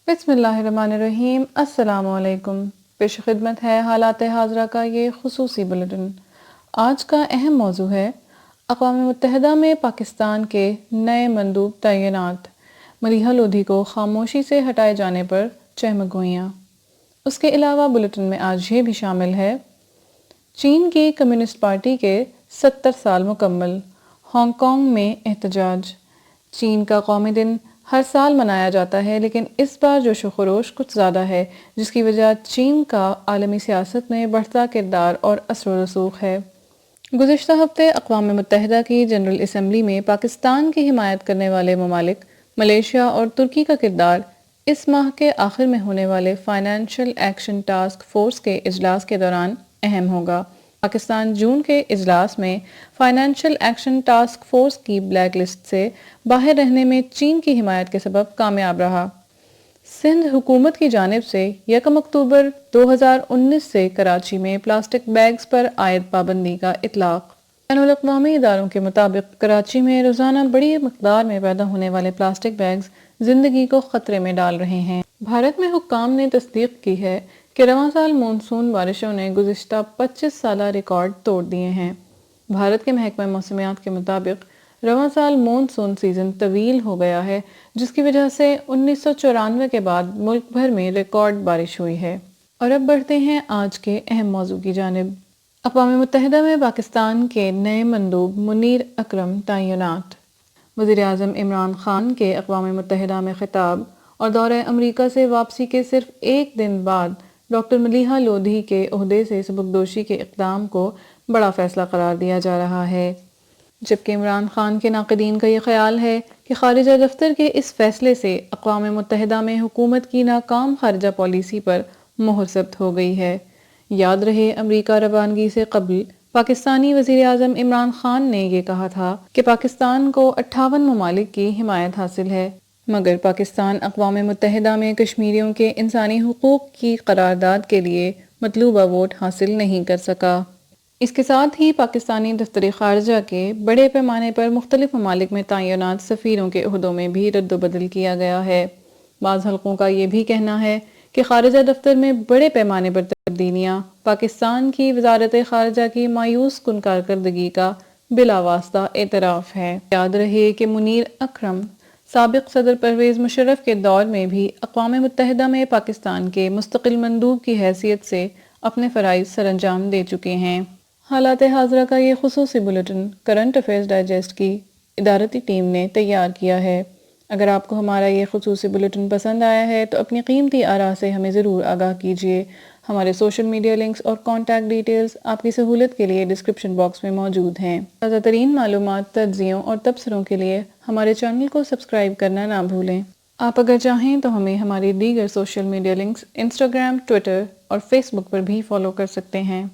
بسم اللہ الرحمن الرحیم۔ السلام علیکم۔ پیش خدمت ہے حالات حاضرہ کا یہ خصوصی بلیٹن۔ آج کا اہم موضوع ہے اقوام متحدہ میں پاکستان کے نئے مندوب تعینات، ملیحہ لودھی کو خاموشی سے ہٹائے جانے پر چہمک گوئیاں۔ اس کے علاوہ بلیٹن میں آج یہ بھی شامل ہے: چین کی کمیونسٹ پارٹی کے 70 سال مکمل، ہانگ کانگ میں احتجاج۔ چین کا قومی دن ہر سال منایا جاتا ہے، لیکن اس بار جوش و خروش کچھ زیادہ ہے، جس کی وجہ چین کا عالمی سیاست میں بڑھتا کردار اور اثر و رسوخ ہے۔ گزشتہ ہفتے اقوام متحدہ کی جنرل اسمبلی میں پاکستان کی حمایت کرنے والے ممالک ملیشیا اور ترکی کا کردار اس ماہ کے آخر میں ہونے والے فائنینشل ایکشن ٹاسک فورس کے اجلاس کے دوران اہم ہوگا۔ پاکستان جون کے اجلاس میں فائنینشل ایکشن ٹاسک فورس کی بلیک لسٹ سے باہر رہنے میں چین کی حمایت کے سبب کامیاب رہا۔ سندھ حکومت کی جانب سے 1 اکتوبر 2019 سے کراچی میں پلاسٹک بیگز پر عائد پابندی کا اطلاق۔ بین الاقوامی اداروں کے مطابق کراچی میں روزانہ بڑی مقدار میں پیدا ہونے والے پلاسٹک بیگز زندگی کو خطرے میں ڈال رہے ہیں۔ بھارت میں حکام نے تصدیق کی ہے کہ رواں سال مونسون بارشوں نے گزشتہ 25 سالہ ریکارڈ توڑ دیے ہیں۔ بھارت کے محکمہ موسمیات کے مطابق رواں سال مونسون سیزن طویل ہو گیا ہے، جس کی وجہ سے 1994 کے بعد ملک بھر میں ریکارڈ بارش ہوئی ہے۔ اور اب بڑھتے ہیں آج کے اہم موضوع کی جانب۔ اقوام متحدہ میں پاکستان کے نئے مندوب منیر اکرم تعینات۔ وزیر اعظم عمران خان کے اقوام متحدہ میں خطاب اور دورہ امریکہ سے واپسی کے صرف ایک دن بعد ڈاکٹر ملیحہ لودھی کے عہدے سے سبکدوشی کے اقدام کو بڑا فیصلہ قرار دیا جا رہا ہے، جبکہ عمران خان کے ناقدین کا یہ خیال ہے کہ خارجہ دفتر کے اس فیصلے سے اقوام متحدہ میں حکومت کی ناکام خارجہ پالیسی پر مہر ثبت ہو گئی ہے۔ یاد رہے، امریکہ روانگی سے قبل پاکستانی وزیر اعظم عمران خان نے یہ کہا تھا کہ پاکستان کو 58 ممالک کی حمایت حاصل ہے، مگر پاکستان اقوام متحدہ میں کشمیریوں کے انسانی حقوق کی قرارداد کے لیے مطلوبہ ووٹ حاصل نہیں کر سکا۔ اس کے ساتھ ہی پاکستانی دفتر خارجہ کے بڑے پیمانے پر مختلف ممالک میں تعینات سفیروں کے عہدوں میں بھی رد و بدل کیا گیا ہے۔ بعض حلقوں کا یہ بھی کہنا ہے کہ خارجہ دفتر میں بڑے پیمانے پر تبدیلیاں پاکستان کی وزارت خارجہ کی مایوس کن کارکردگی کا بلا واسطہ اعتراف ہے۔ یاد رہے کہ منیر اکرم سابق صدر پرویز مشرف کے دور میں بھی اقوام متحدہ میں پاکستان کے مستقل مندوب کی حیثیت سے اپنے فرائض سر انجام دے چکے ہیں۔ حالات حاضرہ کا یہ خصوصی بلیٹن کرنٹ افیئرز ڈائجسٹ کی ادارتی ٹیم نے تیار کیا ہے۔ اگر آپ کو ہمارا یہ خصوصی بلیٹن پسند آیا ہے تو اپنی قیمتی آراء سے ہمیں ضرور آگاہ کیجیے۔ ہمارے سوشل میڈیا لنکس اور کانٹیکٹ ڈیٹیلز آپ کی سہولت کے لیے ڈسکرپشن باکس میں موجود ہیں۔ تازہ ترین معلومات، تجزیوں اور تبصروں کے لیے ہمارے چینل کو سبسکرائب کرنا نہ بھولیں۔ آپ اگر چاہیں تو ہمیں ہماری دیگر social media links Instagram, Twitter اور فیس بک پر بھی فالو کر سکتے ہیں۔